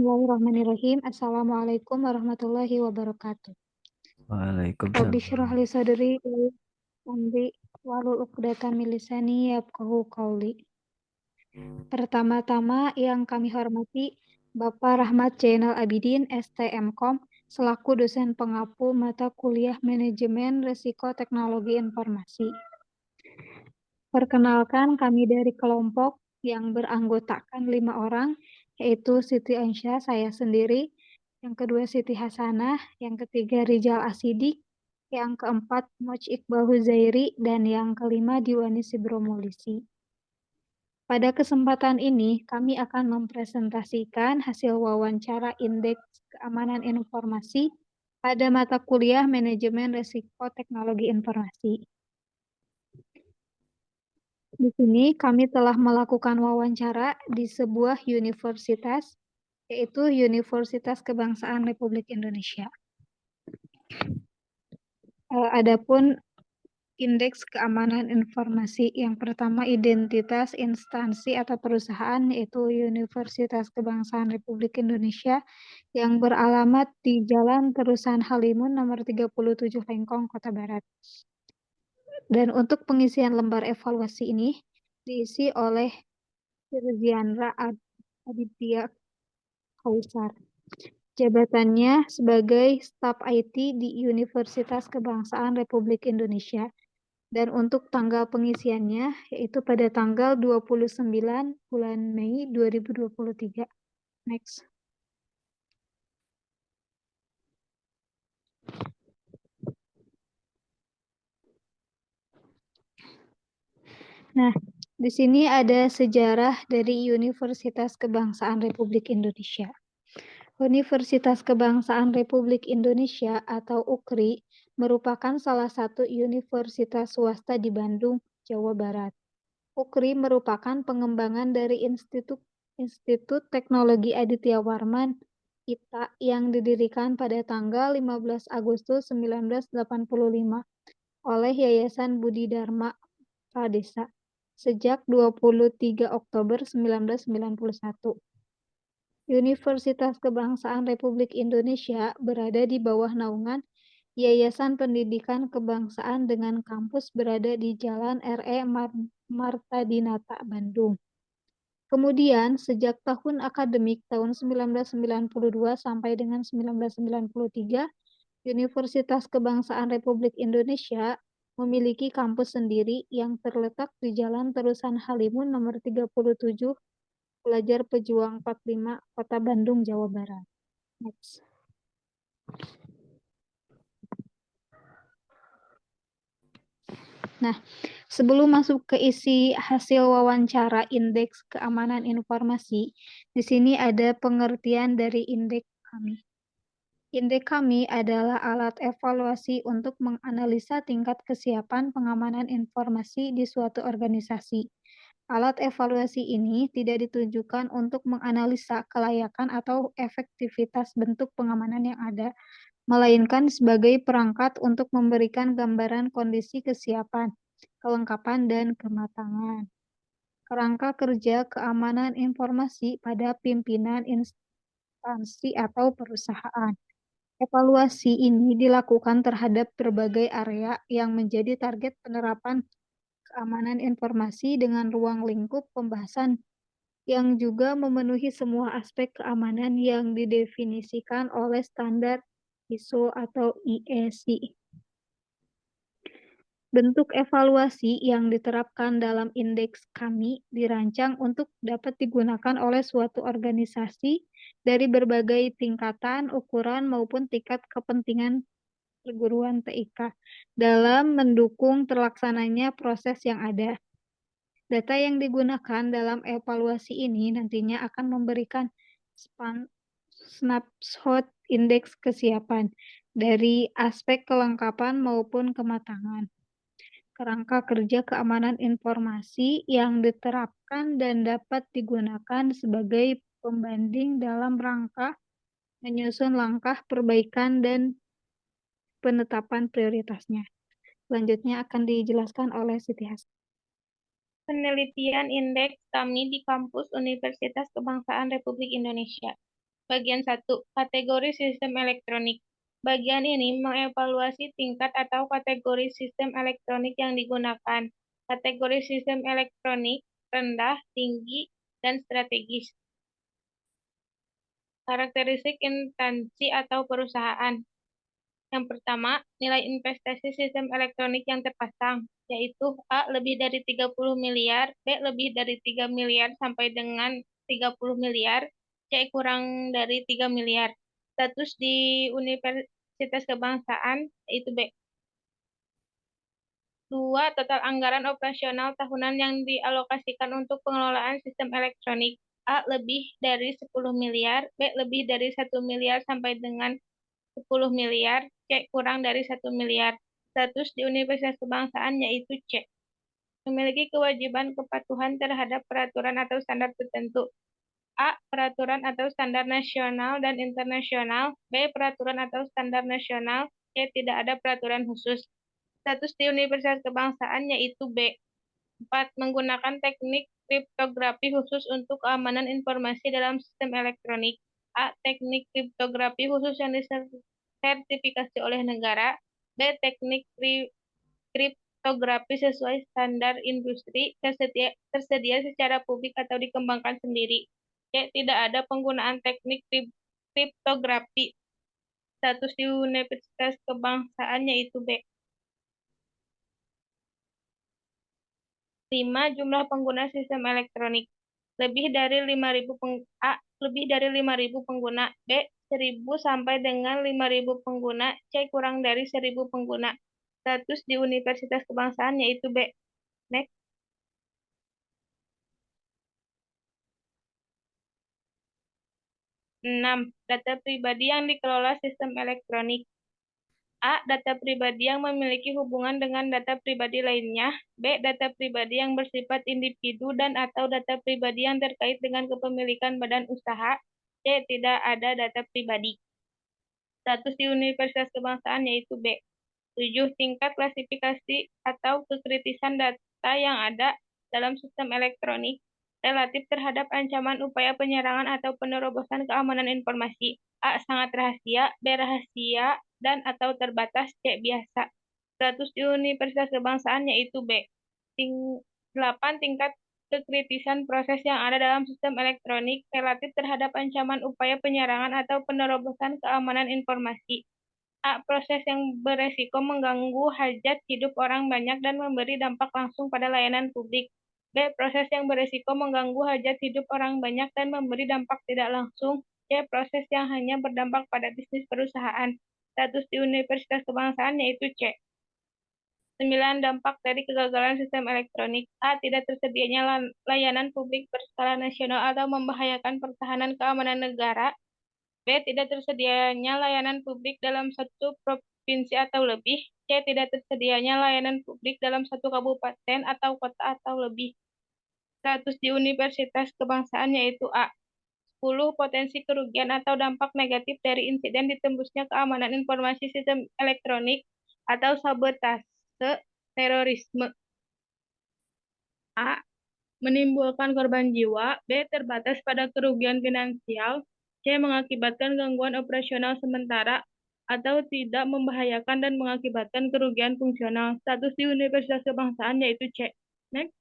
Bismillahirrahmanirrahim. Assalamualaikum warahmatullahi wabarakatuh. Waalaikumsalam. Rabbi syrah li sadri wa amri wahlul 'uqdatam min lisani yafqahu qauli. Pertama-tama yang kami hormati Bapak Rahmat Zainal Abidin, STMkom, selaku dosen pengampu mata kuliah Manajemen Risiko Teknologi Informasi. Perkenalkan, kami dari kelompok yang beranggotakan 5 orang, yaitu Siti Aisyah, saya sendiri, yang kedua Siti Hasanah, yang ketiga Rijal Asidik, yang keempat Moch Iqbal Huzairi, dan yang kelima Diwani Sibromulisi. Pada kesempatan ini, kami akan mempresentasikan hasil wawancara Indeks Keamanan Informasi pada mata kuliah Manajemen Risiko Teknologi Informasi. Di sini kami telah melakukan wawancara di sebuah universitas, yaitu Universitas Kebangsaan Republik Indonesia. Adapun Indeks Keamanan Informasi yang pertama identitas instansi atau perusahaan, yaitu Universitas Kebangsaan Republik Indonesia yang beralamat di Jalan Terusan Halimun nomor 37 Lengkong, Kota Barat. Dan untuk pengisian lembar evaluasi ini diisi oleh Firzianra Aditya Kausar. Jabatannya sebagai staf IT di Universitas Kebangsaan Republik Indonesia. Dan untuk tanggal pengisiannya yaitu pada tanggal 29 bulan Mei 2023. Next. Nah, di sini ada sejarah dari Universitas Kebangsaan Republik Indonesia. Universitas Kebangsaan Republik Indonesia atau UKRI merupakan salah satu universitas swasta di Bandung, Jawa Barat. UKRI merupakan pengembangan dari Institut Teknologi Aditya Warman ITA yang didirikan pada tanggal 15 Agustus 1985 oleh Yayasan Budi Dharma Pradesa sejak 23 Oktober 1991. Universitas Kebangsaan Republik Indonesia berada di bawah naungan Yayasan Pendidikan Kebangsaan dengan kampus berada di Jalan R.E. Marta Dinata, Bandung. Kemudian, sejak tahun akademik tahun 1992 sampai dengan 1993, Universitas Kebangsaan Republik Indonesia memiliki kampus sendiri yang terletak di Jalan Terusan Halimun nomor 37, Pelajar Pejuang 45, Kota Bandung, Jawa Barat. Next. Nah, sebelum masuk ke isi hasil wawancara Indeks Keamanan Informasi, di sini ada pengertian dari indeks kami. Indeks kami adalah alat evaluasi untuk menganalisa tingkat kesiapan pengamanan informasi di suatu organisasi. Alat evaluasi ini tidak ditujukan untuk menganalisa kelayakan atau efektivitas bentuk pengamanan yang ada, melainkan sebagai perangkat untuk memberikan gambaran kondisi kesiapan, kelengkapan, dan kematangan. Kerangka kerja keamanan informasi pada pimpinan instansi atau perusahaan. Evaluasi ini dilakukan terhadap berbagai area yang menjadi target penerapan keamanan informasi dengan ruang lingkup pembahasan yang juga memenuhi semua aspek keamanan yang didefinisikan oleh standar ISO atau IEC. Bentuk evaluasi yang diterapkan dalam indeks kami dirancang untuk dapat digunakan oleh suatu organisasi dari berbagai tingkatan, ukuran, maupun tingkat kepentingan perguruan TIK dalam mendukung terlaksananya proses yang ada. Data yang digunakan dalam evaluasi ini nantinya akan memberikan snapshot indeks kesiapan dari aspek kelengkapan maupun kematangan. Kerangka kerja keamanan informasi yang diterapkan dan dapat digunakan sebagai pembanding dalam rangka menyusun langkah perbaikan dan penetapan prioritasnya. Selanjutnya akan dijelaskan oleh Siti Hasan. Penelitian indeks kami di kampus Universitas Kebangsaan Republik Indonesia. Bagian 1. Kategori sistem elektronik. Bagian ini mengevaluasi tingkat atau kategori sistem elektronik yang digunakan. Kategori sistem elektronik rendah, tinggi, dan strategis. Karakteristik instansi atau perusahaan. Yang pertama, nilai investasi sistem elektronik yang terpasang, yaitu A. lebih dari 30 miliar, B. lebih dari 3 miliar sampai dengan 30 miliar, C. kurang dari 3 miliar. Status di Universitas Kebangsaan, yaitu B. 2. Total anggaran operasional tahunan yang dialokasikan untuk pengelolaan sistem elektronik. A. lebih dari 10 miliar, B. lebih dari 1 miliar sampai dengan 10 miliar, C. kurang dari 1 miliar. Status di Universitas Kebangsaan yaitu C. Memiliki kewajiban kepatuhan terhadap peraturan atau standar tertentu. A. Peraturan atau standar nasional dan internasional. B. Peraturan atau standar nasional. C. Tidak ada peraturan khusus. Status di Universitas Kebangsaan yaitu B. 4. Menggunakan teknik kriptografi khusus untuk keamanan informasi dalam sistem elektronik. A. Teknik kriptografi khusus yang disertifikasi oleh negara. B. Teknik kriptografi sesuai standar industri tersedia secara publik atau dikembangkan sendiri. C. Tidak ada penggunaan teknik kriptografi. Status di Universitas Kebangsaan yaitu B. 5. Jumlah pengguna sistem elektronik. Lebih dari 5.000 A. Lebih dari 5.000 pengguna. B. 1.000 sampai dengan 5.000 pengguna. C. Kurang dari 1.000 pengguna. Status di Universitas Kebangsaan yaitu B. Next. 6. Data pribadi yang dikelola sistem elektronik. A. Data pribadi yang memiliki hubungan dengan data pribadi lainnya. B. Data pribadi yang bersifat individu dan atau data pribadi yang terkait dengan kepemilikan badan usaha. C. Tidak ada data pribadi. Status di Universitas Kebangsaan yaitu B. 7. Tingkat klasifikasi atau kekritisan data yang ada dalam sistem elektronik relatif terhadap ancaman upaya penyerangan atau penerobosan keamanan informasi. A. Sangat rahasia. B. Rahasia dan atau terbatas. C. Biasa. Status di Universitas Kebangsaan yaitu B. 8. Tingkat kekritisan proses yang ada dalam sistem elektronik relatif terhadap ancaman upaya penyerangan atau penerobosan keamanan informasi. A. Proses yang beresiko mengganggu hajat hidup orang banyak dan memberi dampak langsung pada layanan publik. B. Proses yang beresiko mengganggu hajat hidup orang banyak dan memberi dampak tidak langsung. C. Proses yang hanya berdampak pada bisnis perusahaan. Status di Universitas Kebangsaan yaitu C. 9. Dampak dari kegagalan sistem elektronik. A. Tidak tersedianya layanan publik berskala nasional atau membahayakan pertahanan keamanan negara. B. Tidak tersedianya layanan publik dalam satu provinsi atau lebih. C. Tidak tersedianya layanan publik dalam satu kabupaten atau kota atau lebih. Status di Universitas Kebangsaan yaitu A. 10. Potensi kerugian atau dampak negatif dari insiden ditembusnya keamanan informasi sistem elektronik atau sabotase terorisme. A. Menimbulkan korban jiwa. B. Terbatas pada kerugian finansial. C. Mengakibatkan gangguan operasional sementara atau tidak membahayakan dan mengakibatkan kerugian fungsional. Status di Universitas Kebangsaan yaitu C. Next.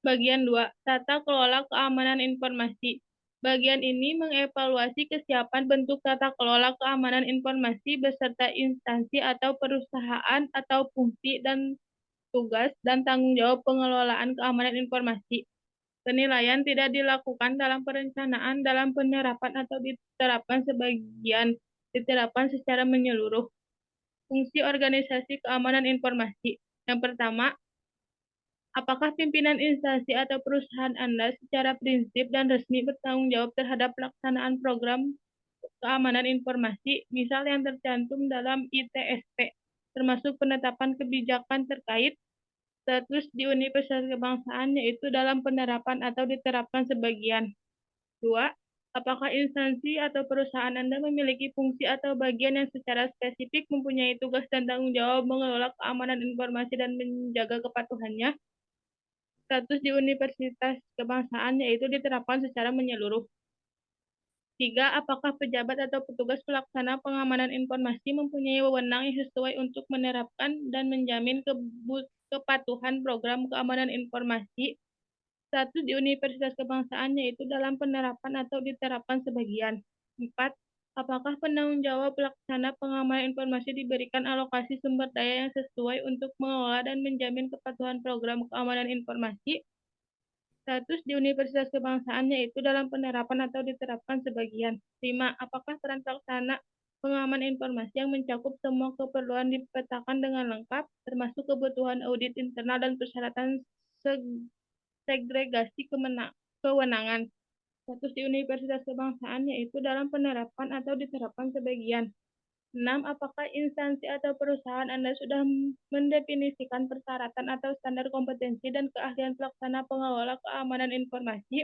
Bagian 2. Tata kelola keamanan informasi. Bagian ini mengevaluasi kesiapan bentuk tata kelola keamanan informasi beserta instansi atau perusahaan atau fungsi dan tugas dan tanggung jawab pengelolaan keamanan informasi. Penilaian tidak dilakukan dalam perencanaan, dalam penerapan atau diterapkan sebagian, diterapkan secara menyeluruh. Fungsi organisasi keamanan informasi. Yang pertama, apakah pimpinan instansi atau perusahaan Anda secara prinsip dan resmi bertanggung jawab terhadap pelaksanaan program keamanan informasi, misal yang tercantum dalam ITSP, termasuk penetapan kebijakan terkait. Status di Universitas Kebangsaan yaitu dalam penerapan atau diterapkan sebagian. 2. Apakah instansi atau perusahaan Anda memiliki fungsi atau bagian yang secara spesifik mempunyai tugas dan tanggung jawab mengelola keamanan informasi dan menjaga kepatuhannya? Status di universitas kebangsaan yaitu diterapkan secara menyeluruh. 3. Apakah pejabat atau petugas pelaksana pengamanan informasi mempunyai wewenang yang sesuai untuk menerapkan dan menjamin kepatuhan program keamanan informasi? Status di universitas kebangsaan yaitu dalam penerapan atau diterapkan sebagian. 4. Apakah penanggung jawab pelaksana pengamanan informasi diberikan alokasi sumber daya yang sesuai untuk mengelola dan menjamin kepatuhan program keamanan informasi? Status di universitas kebangsaan yaitu dalam penerapan atau diterapkan sebagian. 5. Apakah peran pelaksana pengaman informasi yang mencakup semua keperluan dipetakan dengan lengkap, termasuk kebutuhan audit internal dan persyaratan segregasi kewenangan? Status di universitas kebangsaan yaitu dalam penerapan atau diterapkan sebagian. 6. Apakah instansi atau perusahaan Anda sudah mendefinisikan persyaratan atau standar kompetensi dan keahlian pelaksana pengelola keamanan informasi?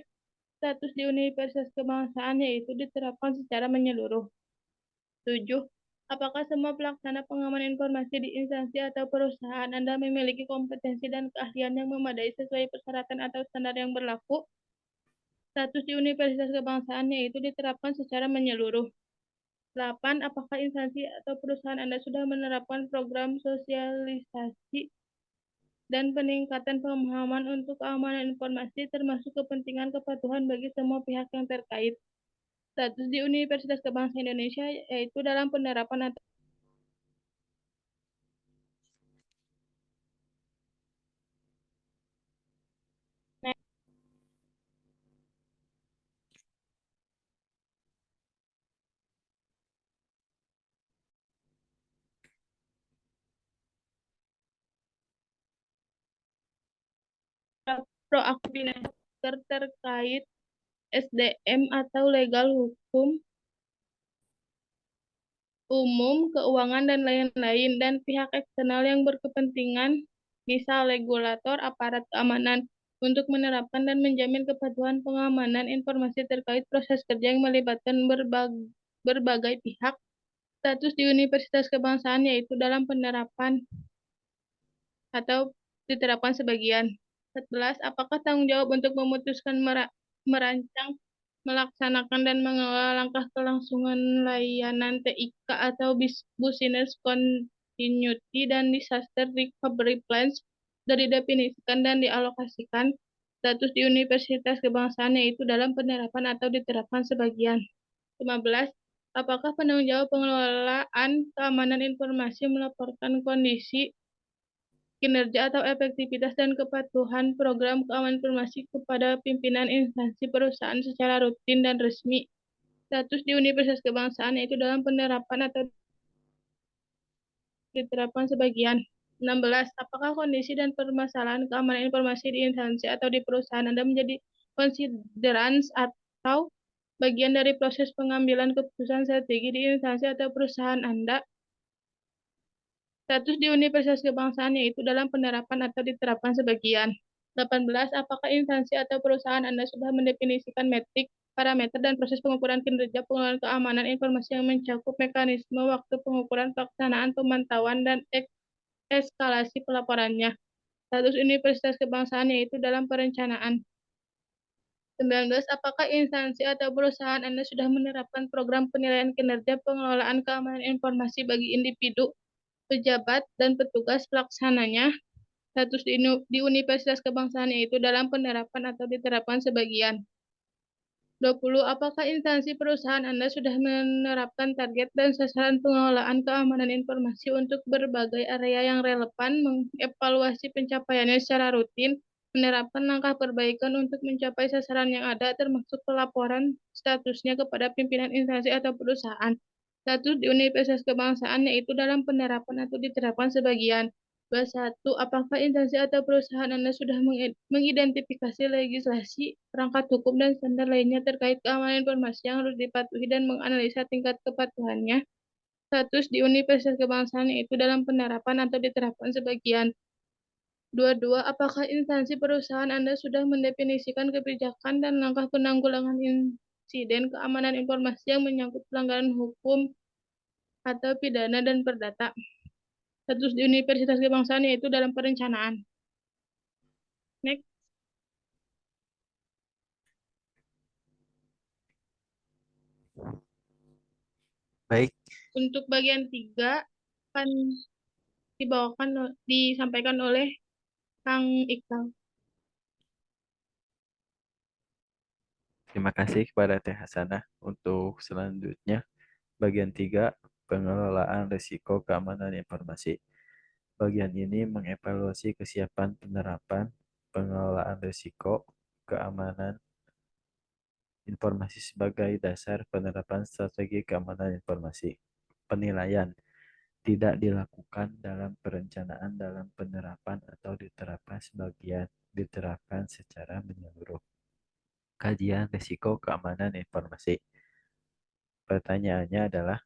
Status di universitas kebangsaan yaitu diterapkan secara menyeluruh. 7. Apakah semua pelaksana pengaman informasi di instansi atau perusahaan Anda memiliki kompetensi dan keahlian yang memadai sesuai persyaratan atau standar yang berlaku? Status di universitas kebangsaan yaitu diterapkan secara menyeluruh. 8. Apakah instansi atau perusahaan Anda sudah menerapkan program sosialisasi dan peningkatan pemahaman untuk keamanan informasi termasuk kepentingan kepatuhan bagi semua pihak yang terkait? Status di Universitas Kebangsaan Indonesia yaitu dalam penerapan atau proaktif terkait SDM atau legal hukum umum, keuangan, dan lain-lain, dan pihak eksternal yang berkepentingan, misal regulator, aparat keamanan, untuk menerapkan dan menjamin kepatuhan pengamanan informasi terkait proses kerja yang melibatkan berbagai pihak. Status di Universitas Kebangsaan yaitu dalam penerapan atau diterapkan sebagian. 11. Apakah tanggung jawab untuk memutuskan, merancang, melaksanakan, dan mengelola langkah kelangsungan layanan TIK atau Business Continuity dan Disaster Recovery Plans dari definisikan dan dialokasikan? Status di Universitas Kebangsaan yaitu dalam penerapan atau diterapkan sebagian. 15. Apakah penanggung jawab pengelolaan keamanan informasi melaporkan kondisi, kinerja atau efektivitas dan kepatuhan program keamanan informasi kepada pimpinan instansi perusahaan secara rutin dan resmi? Status di Universitas Kebangsaan yaitu dalam penerapan atau diterapkan sebagian. 16. Apakah kondisi dan permasalahan keamanan informasi di instansi atau di perusahaan Anda menjadi konsideran atau bagian dari proses pengambilan keputusan strategi di instansi atau perusahaan Anda? Status di Universitas Kebangsaan yaitu dalam penerapan atau diterapkan sebagian. 18. Apakah instansi atau perusahaan Anda sudah mendefinisikan metrik, parameter, dan proses pengukuran kinerja pengelolaan keamanan informasi yang mencakup mekanisme, waktu pengukuran, pelaksanaan, pemantauan, dan eskalasi pelaporannya? Status Universitas Kebangsaan yaitu dalam perencanaan. 19. Apakah instansi atau perusahaan Anda sudah menerapkan program penilaian kinerja pengelolaan keamanan informasi bagi individu, pejabat, dan petugas pelaksananya? Status di Universitas Kebangsaan yaitu dalam penerapan atau diterapkan sebagian. 20. Apakah instansi perusahaan Anda sudah menerapkan target dan sasaran pengelolaan keamanan informasi untuk berbagai area yang relevan, mengevaluasi pencapaiannya secara rutin, menerapkan langkah perbaikan untuk mencapai sasaran yang ada, termasuk pelaporan statusnya kepada pimpinan instansi atau perusahaan? Status di Universitas Kebangsaan yaitu dalam penerapan atau diterapkan sebagian. 21. Apakah instansi atau perusahaan Anda sudah mengidentifikasi legislasi, perangkat hukum, dan standar lainnya terkait keamanan informasi yang harus dipatuhi dan menganalisa tingkat kepatuhannya? Status di Universitas Kebangsaan yaitu dalam penerapan atau diterapkan sebagian. 22. Apakah instansi perusahaan Anda sudah mendefinisikan kebijakan dan langkah penanggulangan insiden keamanan informasi yang menyangkut pelanggaran hukum atau pidana dan perdata? Status di Universitas Kebangsaan yaitu dalam perencanaan. Next. Baik, Untuk bagian 3 akan disampaikan oleh Kang Iqbal. terima kasih kepada Teh Hasanah. Untuk selanjutnya, bagian 3, pengelolaan risiko keamanan informasi. Bagian ini mengevaluasi kesiapan penerapan pengelolaan risiko keamanan informasi sebagai dasar penerapan strategi keamanan informasi. Penilaian tidak dilakukan dalam perencanaan dalam penerapan atau diterapkan secara menyeluruh. Kajian risiko keamanan informasi. Pertanyaannya adalah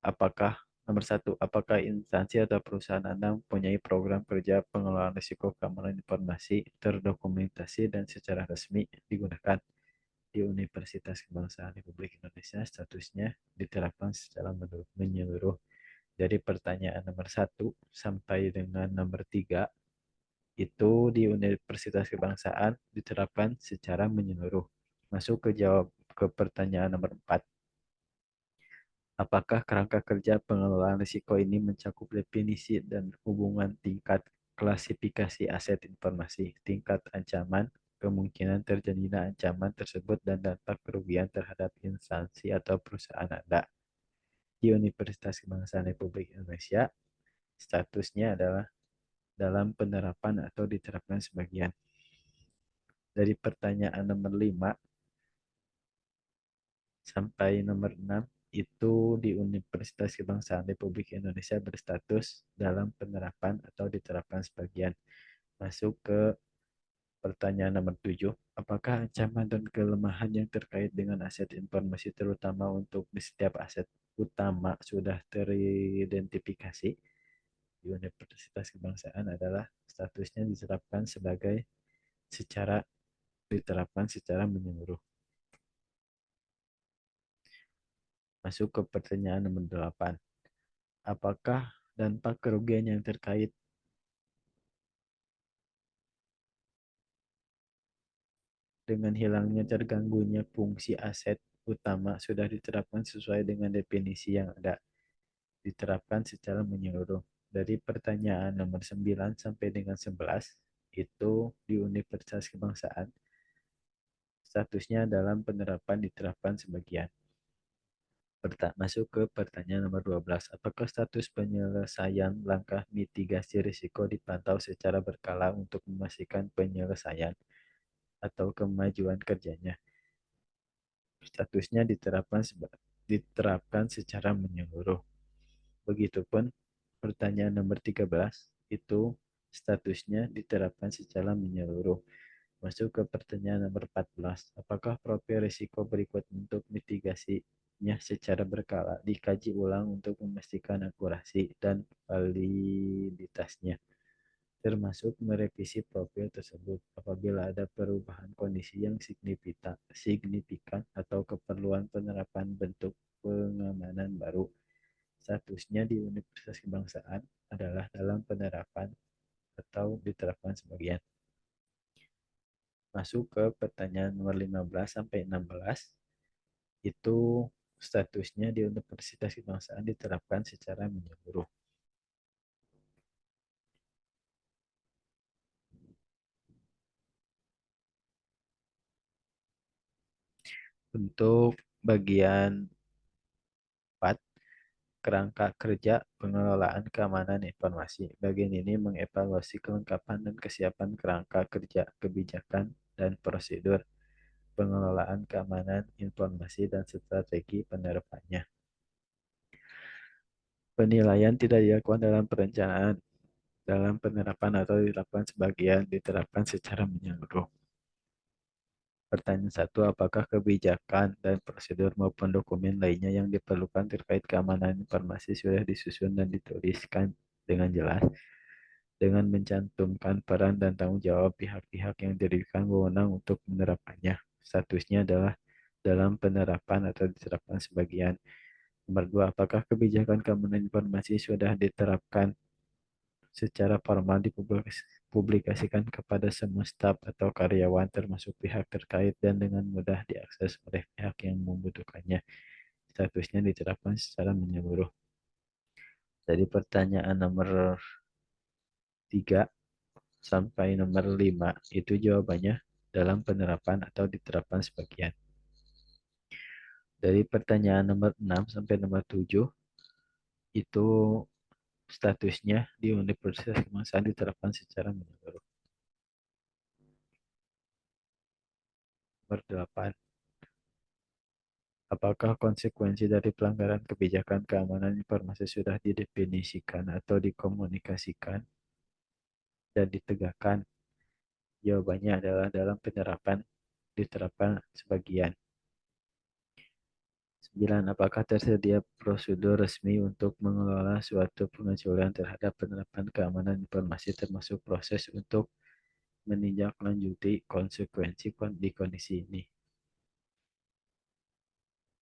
apakah nomor satu, apakah instansi atau perusahaan Anda mempunyai program kerja pengelolaan risiko keamanan informasi terdokumentasi dan secara resmi digunakan di Universitas Kebangsaan Republik Indonesia, statusnya diterapkan secara menyeluruh. Jadi pertanyaan nomor satu sampai dengan nomor tiga itu di Universitas Kebangsaan diterapkan secara menyeluruh. Masuk ke pertanyaan nomor 4. Apakah kerangka kerja pengelolaan risiko ini mencakup definisi dan hubungan tingkat klasifikasi aset informasi, tingkat ancaman, kemungkinan terjadinya ancaman tersebut, dan dampak kerugian terhadap instansi atau perusahaan Anda? Di Universitas Kebangsaan Republik Indonesia, statusnya adalah dalam penerapan atau diterapkan sebagian. Dari pertanyaan nomor 5 sampai nomor 6 itu di Universitas Kebangsaan Republik Indonesia berstatus dalam penerapan atau diterapkan sebagian. Masuk ke pertanyaan nomor 7. Apakah ancaman dan kelemahan yang terkait dengan aset informasi terutama untuk di setiap aset utama sudah teridentifikasi? Di Universitas Kebangsaan adalah statusnya diterapkan secara menyeluruh. Masuk ke pertanyaan nomor 8. Apakah dampak kerugian yang terkait dengan hilangnya terganggunya fungsi aset utama sudah diterapkan sesuai dengan definisi yang ada? Diterapkan secara menyeluruh. Dari pertanyaan nomor 9 sampai dengan 11 itu di Universitas Kebangsaan statusnya dalam penerapan diterapkan sebagian. Masuk ke pertanyaan nomor 12. Apakah status penyelesaian langkah mitigasi risiko dipantau secara berkala untuk memastikan penyelesaian atau kemajuan kerjanya? Statusnya diterapkan secara menyeluruh. Begitupun pertanyaan nomor 13 itu statusnya diterapkan secara menyeluruh. Masuk ke pertanyaan nomor 14. Apakah profil risiko berikut untuk mitigasinya secara berkala dikaji ulang untuk memastikan akurasi dan validitasnya, termasuk merevisi profil tersebut apabila ada perubahan kondisi yang signifikan atau keperluan penerapan bentuk pengamanan baru? Statusnya di Universitas Kebangsaan adalah dalam penerapan atau diterapkan sebagian. Masuk ke pertanyaan nomor 15 sampai 16. Itu statusnya di Universitas Kebangsaan diterapkan secara menyeluruh. Untuk bagian 4, kerangka kerja pengelolaan keamanan informasi. Bagian ini mengevaluasi kelengkapan dan kesiapan kerangka kerja, kebijakan, dan prosedur pengelolaan keamanan informasi dan strategi penerapannya. Penilaian tidak dilakukan dalam perencanaan, dalam penerapan atau diterapkan sebagian, diterapkan secara menyeluruh. Pertanyaan 1. Apakah kebijakan dan prosedur maupun dokumen lainnya yang diperlukan terkait keamanan informasi sudah disusun dan dituliskan dengan jelas dengan mencantumkan peran dan tanggung jawab pihak-pihak yang diberikan wewenang untuk menerapkannya? Statusnya adalah dalam penerapan atau diterapkan sebagian. Nomor 2. Apakah kebijakan keamanan informasi sudah diterapkan secara formal dipublikasikan kepada semua staf atau karyawan termasuk pihak terkait dan dengan mudah diakses oleh pihak yang membutuhkannya? statusnya diterapkan secara menyeluruh. Jadi pertanyaan nomor 3 sampai nomor 5 itu jawabannya dalam penerapan atau diterapkan sebagian. Dari pertanyaan nomor 6 sampai nomor 7 itu statusnya di Universitas Kebangsaan diterapkan secara menyeluruh. Nomor 8. Apakah konsekuensi dari pelanggaran kebijakan keamanan informasi sudah didefinisikan atau dikomunikasikan dan ditegakkan? Jawabannya adalah dalam penerapan diterapkan sebagian. 9. Apakah tersedia prosedur resmi untuk mengelola suatu pengecualian terhadap penerapan keamanan informasi termasuk proses untuk menindaklanjuti konsekuensi di kondisi ini?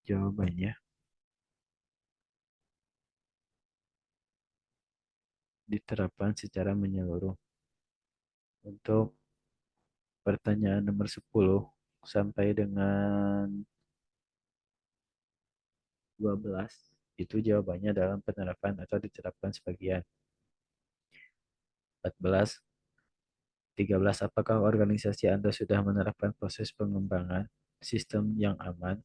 Jawabannya diterapkan secara menyeluruh. Untuk pertanyaan nomor 10 sampai dengan 12 itu jawabannya dalam penerapan atau diterapkan sebagian. 14. 13. Apakah organisasi Anda sudah menerapkan proses pengembangan sistem yang aman,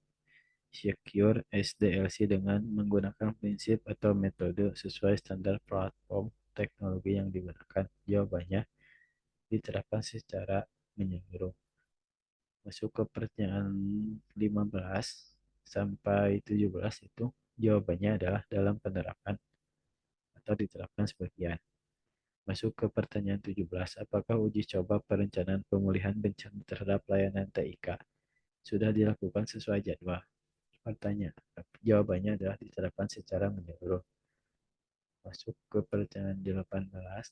secure SDLC dengan menggunakan prinsip atau metode sesuai standar platform teknologi yang digunakan? Jawabannya diterapkan secara menyeluruh. Masuk ke pertanyaan 15 sampai 17 itu jawabannya adalah dalam penerapan atau diterapkan sebagian. Masuk ke pertanyaan 17, apakah uji coba perencanaan pemulihan bencana terhadap layanan TIK sudah dilakukan sesuai jadwal? Pertanyaan, jawabannya adalah diterapkan secara menyeluruh. Masuk ke pertanyaan 18,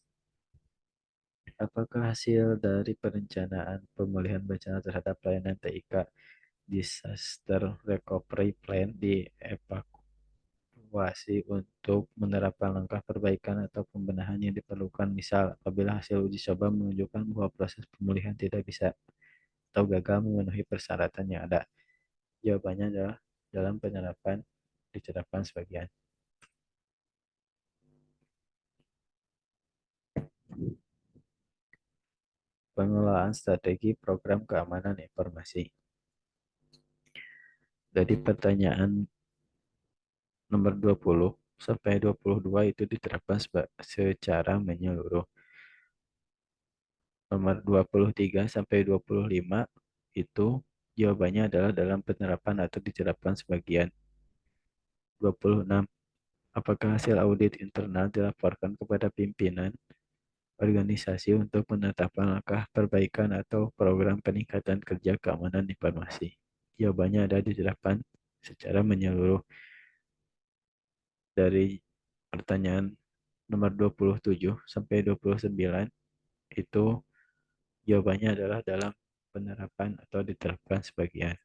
apakah hasil dari perencanaan pemulihan bencana terhadap layanan TIK Disaster Recovery Plan dievaluasi untuk menerapkan langkah perbaikan atau pembenahan yang diperlukan. Misal, apabila hasil uji coba menunjukkan bahwa proses pemulihan tidak bisa atau gagal memenuhi persyaratan yang ada. Jawabannya adalah dalam penerapan diterapkan sebagian. Pengelolaan strategi program keamanan informasi. Dari pertanyaan nomor 20 sampai 22 itu diterapkan secara menyeluruh. Nomor 23 sampai 25 itu jawabannya adalah dalam penerapan atau diterapkan sebagian. 26. Apakah hasil audit internal dilaporkan kepada pimpinan organisasi untuk menetapkan langkah perbaikan atau program peningkatan kerja keamanan informasi? Jawabannya ada diterapkan secara menyeluruh. Dari pertanyaan nomor 27 sampai 29 itu jawabannya adalah dalam penerapan atau diterapkan sebagian.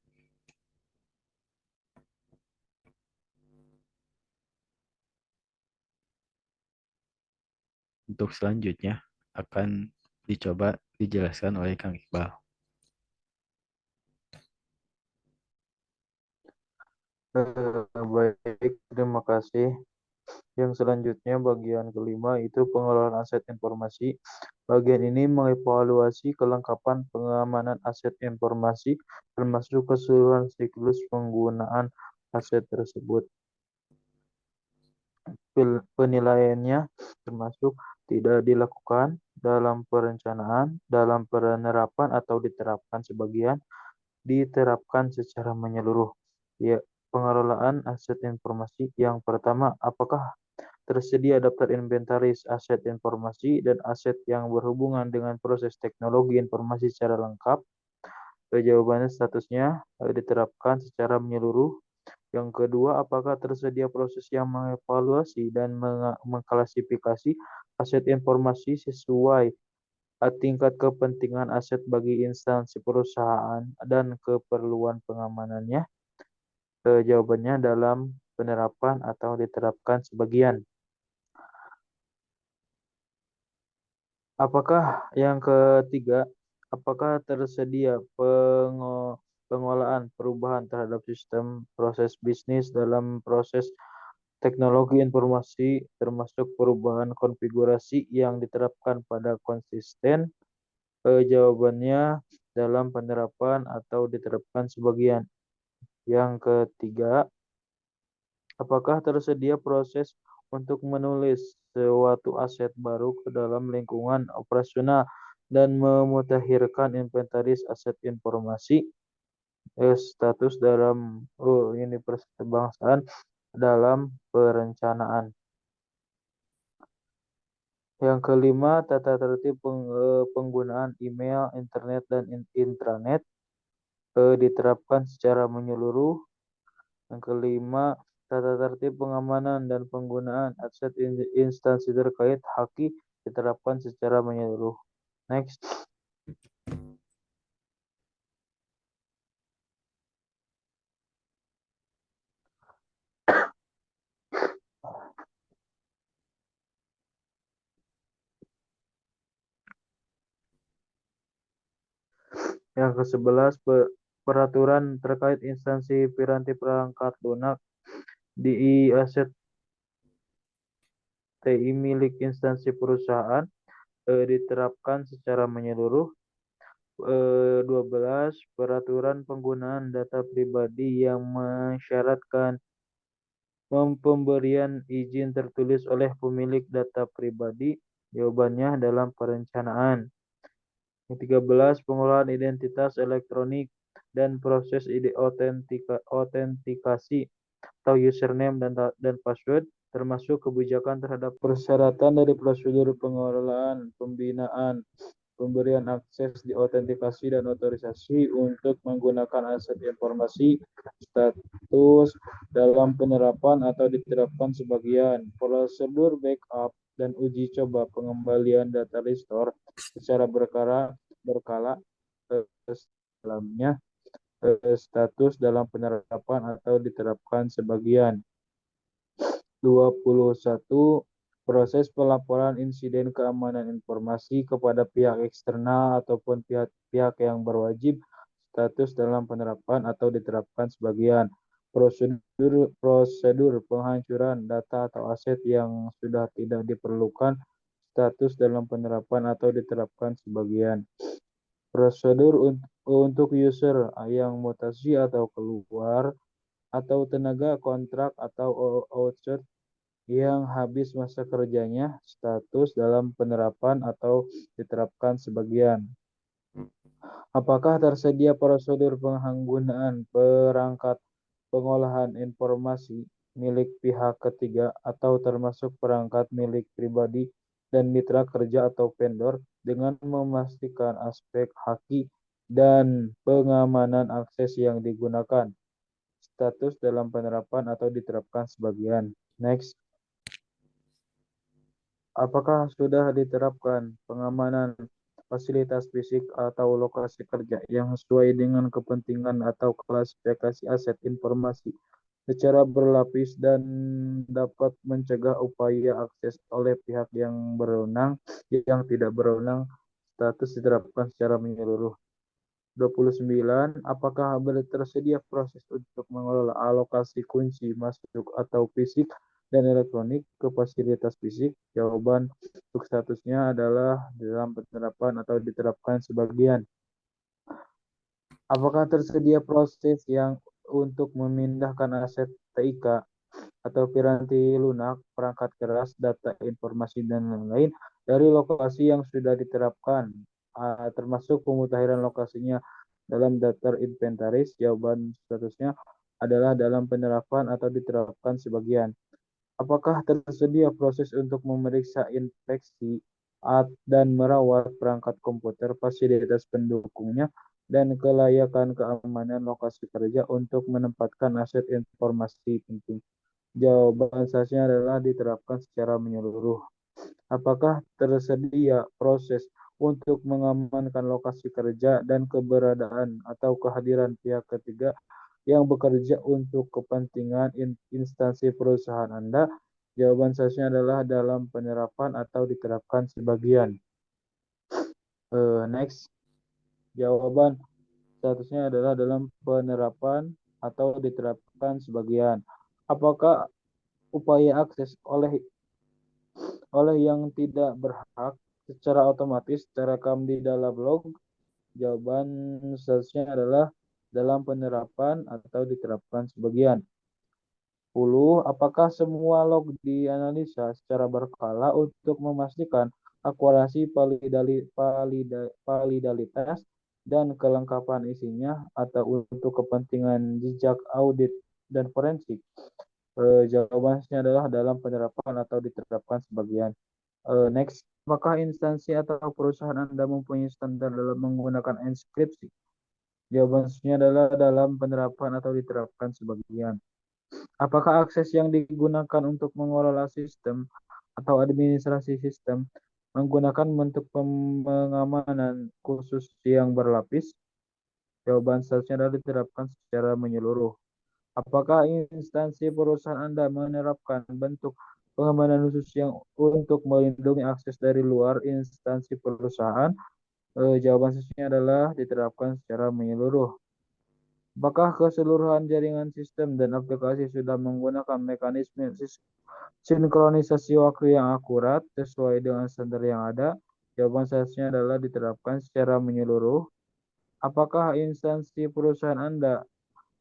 Untuk selanjutnya akan dicoba dijelaskan oleh Kang Iqbal. Baik, terima kasih. Yang selanjutnya bagian kelima itu pengelolaan aset informasi. Bagian ini mengevaluasi kelengkapan pengamanan aset informasi termasuk keseluruhan siklus penggunaan aset tersebut. Penilaiannya termasuk tidak dilakukan dalam perencanaan, dalam penerapan atau diterapkan sebagian, diterapkan secara menyeluruh. Ya, pengelolaan aset informasi yang pertama, apakah tersedia daftar inventaris aset informasi dan aset yang berhubungan dengan proses teknologi informasi secara lengkap? Jawabannya statusnya diterapkan secara menyeluruh. Yang kedua, apakah tersedia proses yang mengevaluasi dan mengklasifikasi aset informasi sesuai tingkat kepentingan aset bagi instansi perusahaan dan keperluan pengamanannya? Jawabannya dalam penerapan atau diterapkan sebagian. Apakah yang ketiga, apakah tersedia pengolahan perubahan terhadap sistem proses bisnis dalam proses teknologi informasi, termasuk perubahan konfigurasi yang diterapkan pada konsisten. Jawabannya dalam penerapan atau diterapkan sebagian. Yang ketiga, apakah tersedia proses untuk menulis suatu aset baru ke dalam lingkungan operasional dan memutakhirkan inventaris aset informasi? Status dalam Universitas Kebangsaan dalam perencanaan. Yang kelima, tata tertib penggunaan email, internet, dan intranet diterapkan secara menyeluruh. Yang kelima, tata tertib pengamanan dan penggunaan aset instansi terkait HAKI diterapkan secara menyeluruh. Next. Yang ke-11, peraturan terkait instansi piranti perangkat lunak di aset TI milik instansi perusahaan diterapkan secara menyeluruh. 12, peraturan penggunaan data pribadi yang mensyaratkan pemberian izin tertulis oleh pemilik data pribadi. Jawabannya dalam perencanaan. Yang 13, pengolahan identitas elektronik dan proses autentikasi atau username dan password, termasuk kebijakan terhadap persyaratan dari prosedur pengelolaan, pembinaan, pemberian akses di autentikasi dan otorisasi untuk menggunakan aset informasi, status dalam penerapan atau diterapkan sebagian, prosedur backup dan uji coba pengembalian data restore secara berkala dalamnya status dalam penerapan atau diterapkan sebagian. 21, proses pelaporan insiden keamanan informasi kepada pihak eksternal ataupun pihak yang berwajib, status dalam penerapan atau diterapkan sebagian. Prosedur penghancuran data atau aset yang sudah tidak diperlukan, status dalam penerapan atau diterapkan sebagian. Prosedur untuk user yang mutasi atau keluar, atau tenaga kontrak atau outsource yang habis masa kerjanya, status dalam penerapan atau diterapkan sebagian. Apakah tersedia prosedur penggunaan perangkat pengolahan informasi milik pihak ketiga atau termasuk perangkat milik pribadi dan mitra kerja atau vendor dengan memastikan aspek HAKI dan pengamanan akses yang digunakan, status dalam penerapan atau diterapkan sebagian. Next. Apakah sudah diterapkan pengamanan fasilitas fisik atau lokasi kerja yang sesuai dengan kepentingan atau klasifikasi aset informasi secara berlapis dan dapat mencegah upaya akses oleh pihak yang berwenang yang tidak berwenang, status diterapkan secara menyeluruh. 29, apakah tersedia proses untuk mengelola alokasi kunci masuk atau fisik dan elektronik ke fasilitas fisik? Jawaban untuk statusnya adalah dalam penerapan atau diterapkan sebagian. Apakah tersedia proses yang untuk memindahkan aset TIK atau piranti lunak, perangkat keras, data informasi, dan lain-lain dari lokasi yang sudah diterapkan, termasuk pemutakhiran lokasinya dalam daftar inventaris? Jawaban statusnya adalah dalam penerapan atau diterapkan sebagian. Apakah tersedia proses untuk memeriksa infeksi dan merawat perangkat komputer, fasilitas pendukungnya, dan kelayakan keamanan lokasi kerja untuk menempatkan aset informasi penting? Jawaban selanjutnya adalah diterapkan secara menyeluruh. Apakah tersedia proses untuk mengamankan lokasi kerja dan keberadaan atau kehadiran pihak ketiga yang bekerja untuk kepentingan instansi perusahaan Anda? Jawaban selanjutnya adalah dalam penerapan atau diterapkan sebagian. Next. Jawaban Statusnya adalah dalam penerapan atau diterapkan sebagian. Apakah upaya akses oleh yang tidak berhak secara otomatis terekam di dalam log? Jawaban statusnya adalah dalam penerapan atau diterapkan sebagian. 10. Apakah semua log dianalisa secara berkala untuk memastikan akurasi validalitas dan kelengkapan isinya atau untuk kepentingan jejak audit dan forensik? Jawabannya adalah dalam penerapan atau diterapkan sebagian. Next, apakah instansi atau perusahaan Anda mempunyai standar dalam menggunakan enkripsi? Jawabannya adalah dalam penerapan atau diterapkan sebagian. Apakah akses yang digunakan untuk mengelola sistem atau administrasi sistem menggunakan bentuk pengamanan khusus yang berlapis? Jawaban seharusnya adalah diterapkan secara menyeluruh. Apakah instansi perusahaan Anda menerapkan bentuk pengamanan khusus yang untuk melindungi akses dari luar instansi perusahaan? Jawaban seharusnya adalah diterapkan secara menyeluruh. Apakah keseluruhan jaringan sistem dan aplikasi sudah menggunakan mekanisme sinkronisasi waktu yang akurat sesuai dengan standar yang ada? Jawaban seharusnya adalah diterapkan secara menyeluruh. Apakah instansi perusahaan Anda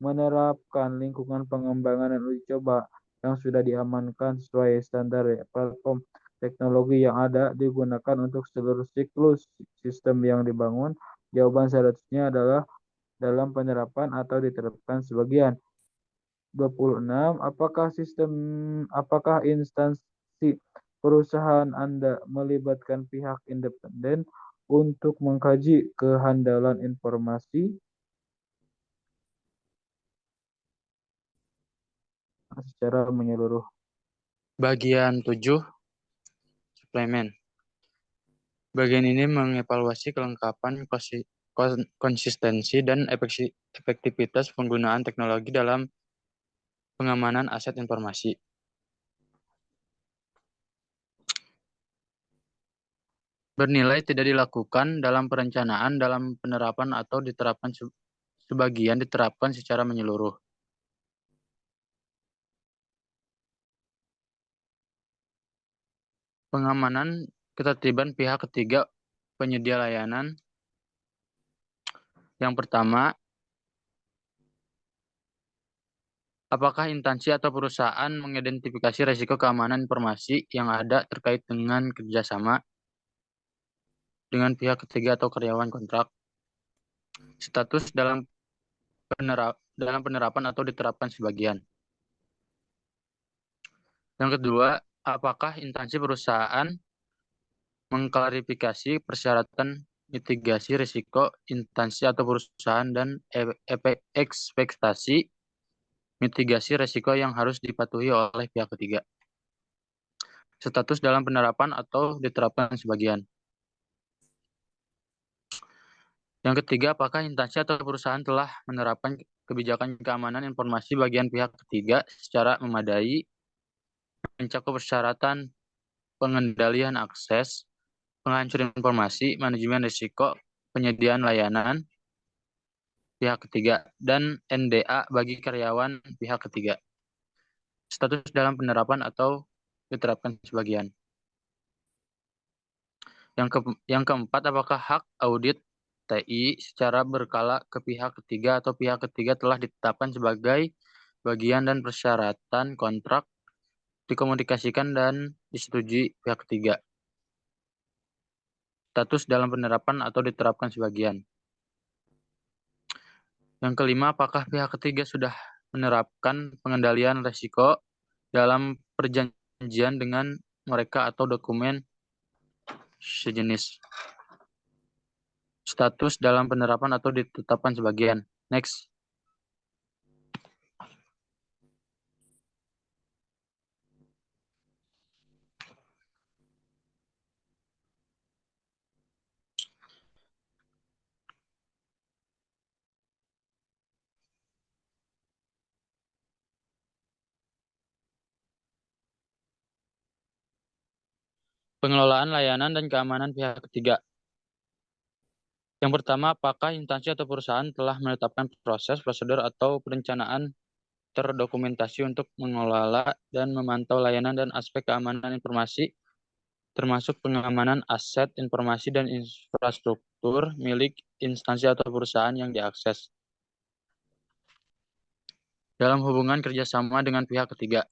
menerapkan lingkungan pengembangan dan uji coba yang sudah diamankan sesuai standar platform teknologi yang ada digunakan untuk seluruh siklus sistem yang dibangun? Jawaban seharusnya adalah dalam penerapan atau diterapkan sebagian. 26. Apakah instansi perusahaan Anda melibatkan pihak independen untuk mengkaji kehandalan informasi secara menyeluruh? Bagian 7, suplemen. Bagian ini mengevaluasi kelengkapan, konsistensi, dan efektivitas penggunaan teknologi dalam pengamanan aset informasi. Bernilai tidak dilakukan dalam perencanaan, dalam penerapan atau diterapkan sebagian diterapkan secara menyeluruh. Pengamanan ketertiban pihak ketiga penyedia layanan. Yang pertama, apakah instansi atau perusahaan mengidentifikasi risiko keamanan informasi yang ada terkait dengan kerjasama dengan pihak ketiga atau karyawan kontrak? Status dalam penerapan atau diterapkan sebagian. Yang kedua, apakah instansi perusahaan mengklarifikasi persyaratan mitigasi risiko instansi atau perusahaan dan ekspektasi mitigasi risiko yang harus dipatuhi oleh pihak ketiga? Status dalam penerapan atau diterapkan sebagian. Yang ketiga, apakah instansi atau perusahaan telah menerapkan kebijakan keamanan informasi bagian pihak ketiga secara memadai, mencakup persyaratan pengendalian akses, penghancuran informasi, manajemen risiko, penyediaan layanan pihak ketiga, dan NDA bagi karyawan pihak ketiga. Status dalam penerapan atau diterapkan sebagian. Yang keempat, apakah hak audit TI secara berkala ke pihak ketiga atau pihak ketiga telah ditetapkan sebagai bagian dan persyaratan kontrak dikomunikasikan dan disetujui pihak ketiga? Status dalam penerapan atau diterapkan sebagian. Yang kelima, apakah pihak ketiga sudah menerapkan pengendalian risiko dalam perjanjian dengan mereka atau dokumen sejenis? Status dalam penerapan atau ditetapkan sebagian. Next. Pengelolaan layanan dan keamanan pihak ketiga. Yang pertama, apakah instansi atau perusahaan telah menetapkan proses, prosedur, atau perencanaan terdokumentasi untuk mengelola dan memantau layanan dan aspek keamanan informasi, termasuk pengamanan aset, informasi, dan infrastruktur milik instansi atau perusahaan yang diakses. Dalam hubungan kerjasama dengan pihak ketiga,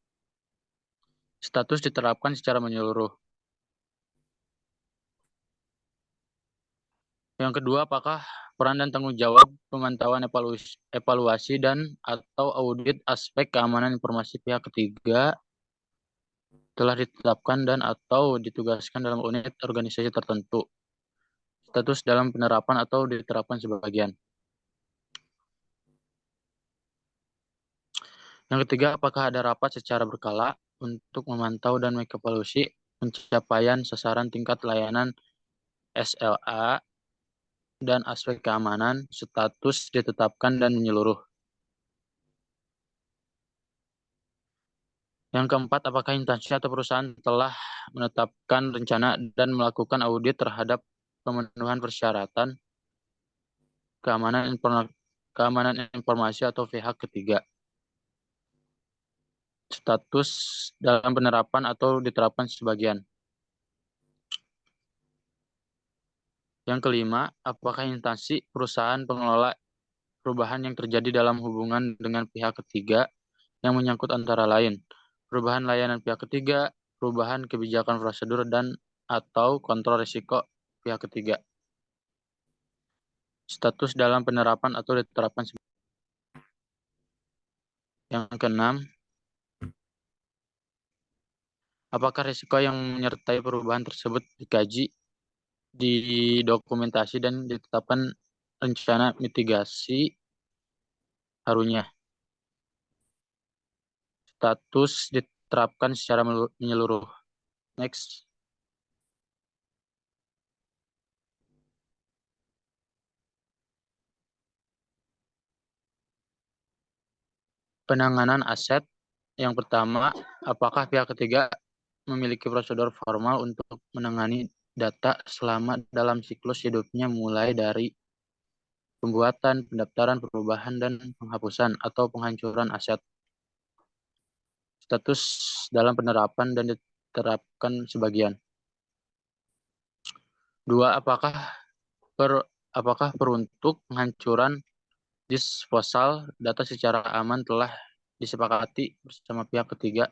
status diterapkan secara menyeluruh. Yang kedua, apakah peran dan tanggung jawab pemantauan evaluasi dan atau audit aspek keamanan informasi pihak ketiga telah ditetapkan dan atau ditugaskan dalam unit organisasi tertentu. Status dalam penerapan atau diterapkan sebagian. Yang ketiga, apakah ada rapat secara berkala untuk memantau dan mengevaluasi pencapaian sasaran tingkat layanan SLA dan aspek keamanan, status ditetapkan dan menyeluruh. Yang keempat, apakah instansi atau perusahaan telah menetapkan rencana dan melakukan audit terhadap pemenuhan persyaratan keamanan informasi atau pihak ketiga. Status dalam penerapan atau diterapkan sebagian. Yang kelima, apakah instansi, perusahaan, pengelola perubahan yang terjadi dalam hubungan dengan pihak ketiga yang menyangkut antara lain perubahan layanan pihak ketiga, perubahan kebijakan prosedur dan atau kontrol risiko pihak ketiga. Status dalam penerapan atau diterapkan. Yang keenam, apakah risiko yang menyertai perubahan tersebut dikaji, didokumentasi dan ditetapkan rencana mitigasi harunya. Status diterapkan secara menyeluruh. Next. Penanganan aset. Yang pertama, apakah pihak ketiga memiliki prosedur formal untuk menangani data selama dalam siklus hidupnya mulai dari pembuatan, pendaftaran, perubahan, dan penghapusan atau penghancuran aset. Status dalam penerapan dan diterapkan sebagian. 2. Apakah peruntuk penghancuran disposal data secara aman telah disepakati bersama pihak ketiga?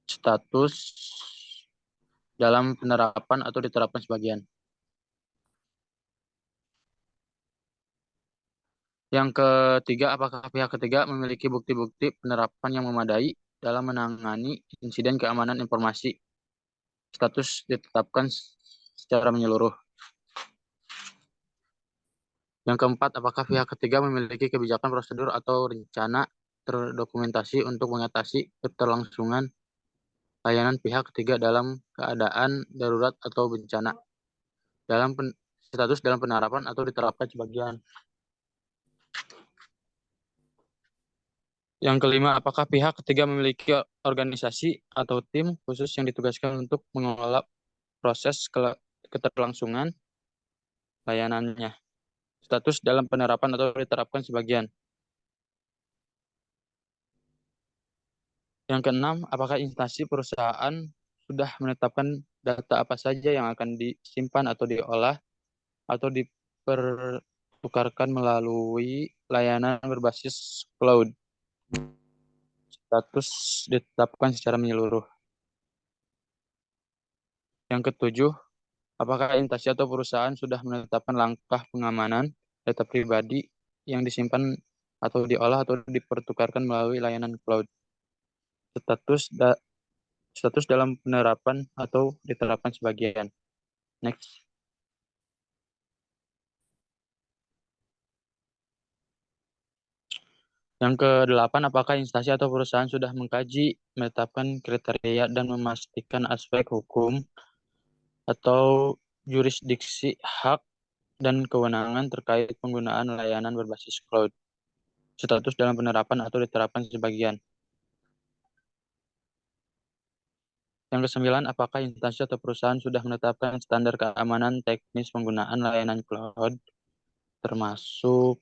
Status dalam penerapan atau diterapkan sebagian. Yang ketiga, apakah pihak ketiga memiliki bukti-bukti penerapan yang memadai dalam menangani insiden keamanan informasi? Status ditetapkan secara menyeluruh. Yang keempat, apakah pihak ketiga memiliki kebijakan prosedur atau rencana terdokumentasi untuk mengatasi keterlangsungan layanan pihak ketiga dalam keadaan darurat atau bencana? Status dalam penerapan atau diterapkan sebagian. Yang kelima, apakah pihak ketiga memiliki organisasi atau tim khusus yang ditugaskan untuk mengelola proses keterlangsungan layanannya? Status dalam penerapan atau diterapkan sebagian. Yang keenam, apakah instansi perusahaan sudah menetapkan data apa saja yang akan disimpan atau diolah atau dipertukarkan melalui layanan berbasis cloud? Status ditetapkan secara menyeluruh. Yang ketujuh, apakah instansi atau perusahaan sudah menetapkan langkah pengamanan data pribadi yang disimpan atau diolah atau dipertukarkan melalui layanan cloud? Status dalam penerapan atau diterapkan sebagian. Next. Yang kedelapan, apakah instansi atau perusahaan sudah mengkaji, menetapkan kriteria dan memastikan aspek hukum atau jurisdiksi hak dan kewenangan terkait penggunaan layanan berbasis cloud? Status dalam penerapan atau diterapkan sebagian. Yang kesembilan, apakah instansi atau perusahaan sudah menetapkan standar keamanan teknis penggunaan layanan cloud, termasuk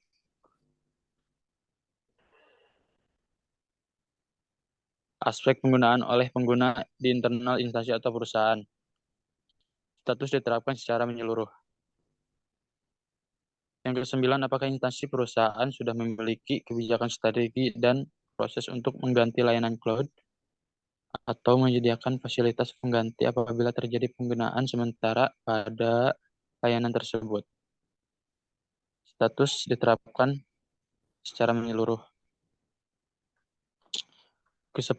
aspek penggunaan oleh pengguna di internal instansi atau perusahaan. Status diterapkan secara menyeluruh. Yang kesembilan, apakah instansi perusahaan sudah memiliki kebijakan strategi dan proses untuk mengganti layanan cloud atau menyediakan fasilitas pengganti apabila terjadi penggunaan sementara pada layanan tersebut. Status diterapkan secara menyeluruh. Ke-10,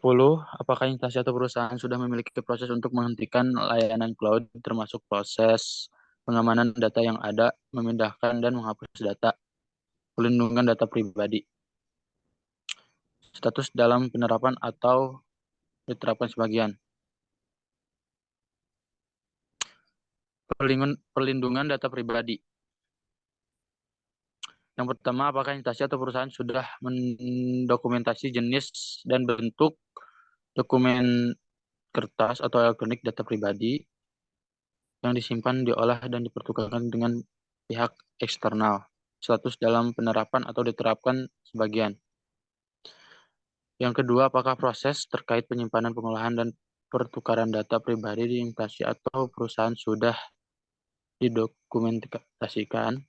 apakah instansi atau perusahaan sudah memiliki proses untuk menghentikan layanan cloud, termasuk proses pengamanan data yang ada, memindahkan dan menghapus data, pelindungan data pribadi. Status dalam penerapan atau diterapkan sebagian. Perlindungan data pribadi. Yang pertama, apakah instansi atau perusahaan sudah mendokumentasi jenis dan bentuk dokumen kertas atau elektronik data pribadi yang disimpan, diolah, dan dipertukarkan dengan pihak eksternal. Status dalam penerapan atau diterapkan sebagian. Yang kedua, apakah proses terkait penyimpanan, pengolahan, dan pertukaran data pribadi di instansi atau perusahaan sudah didokumentasikan.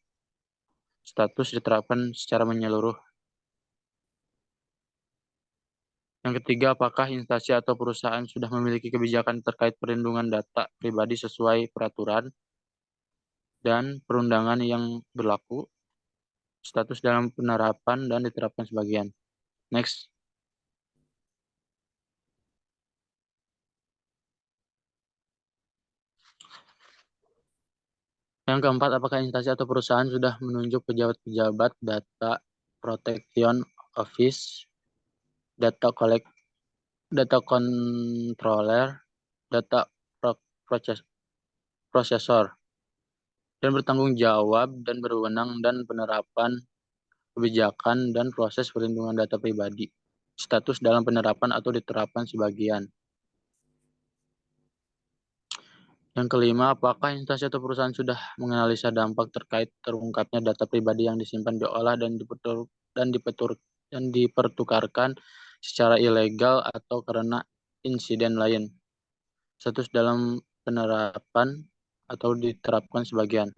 Status diterapkan secara menyeluruh. Yang ketiga, apakah instansi atau perusahaan sudah memiliki kebijakan terkait perlindungan data pribadi sesuai peraturan dan perundangan yang berlaku. Status dalam penerapan dan diterapkan sebagian. Next. Yang keempat, apakah instansi atau perusahaan sudah menunjuk pejabat-pejabat data protection office, data controller, data processor, dan bertanggung jawab dan berwenang dan penerapan kebijakan dan proses perlindungan data pribadi. Status dalam penerapan atau diterapkan sebagian. Yang kelima, apakah instansi atau perusahaan sudah menganalisa dampak terkait terungkapnya data pribadi yang disimpan, diolah, dan dipertukarkan secara ilegal atau karena insiden lain. Status dalam penerapan atau diterapkan sebagian.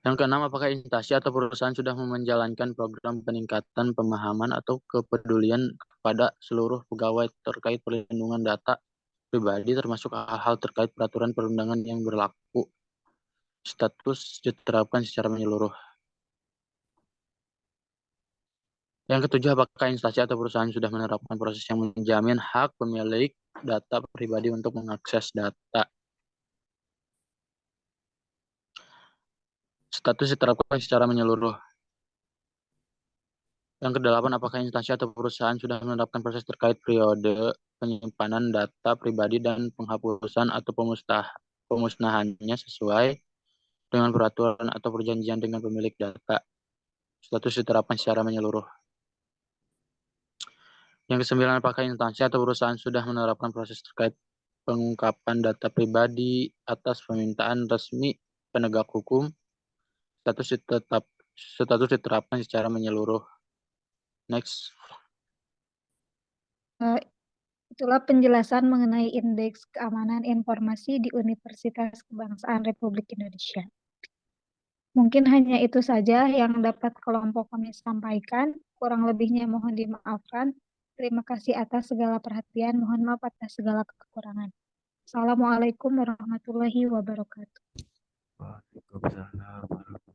Yang keenam, apakah instansi atau perusahaan sudah menjalankan program peningkatan pemahaman atau kepedulian kepada seluruh pegawai terkait perlindungan data pribadi, termasuk hal-hal terkait peraturan perundangan yang berlaku. Status diterapkan secara menyeluruh. Yang ketujuh, apakah instansi atau perusahaan sudah menerapkan proses yang menjamin hak pemilik data pribadi untuk mengakses data. Status diterapkan secara menyeluruh. Yang kedelapan, apakah instansi atau perusahaan sudah menerapkan proses terkait periode penyimpanan data pribadi dan penghapusan atau pemusnahannya sesuai dengan peraturan atau perjanjian dengan pemilik data. Status diterapkan secara menyeluruh. Yang kesembilan, apakah instansi atau perusahaan sudah menerapkan proses terkait pengungkapan data pribadi atas permintaan resmi penegak hukum. Status diterapkan secara menyeluruh. Next. Itulah penjelasan mengenai Indeks Keamanan Informasi di Universitas Kebangsaan Republik Indonesia. Mungkin hanya itu saja yang dapat kelompok kami sampaikan. Kurang lebihnya mohon dimaafkan. Terima kasih atas segala perhatian. Mohon maaf atas segala kekurangan. Assalamualaikum warahmatullahi wabarakatuh. Waalaikumsalam warahmatullahi wabarakatuh.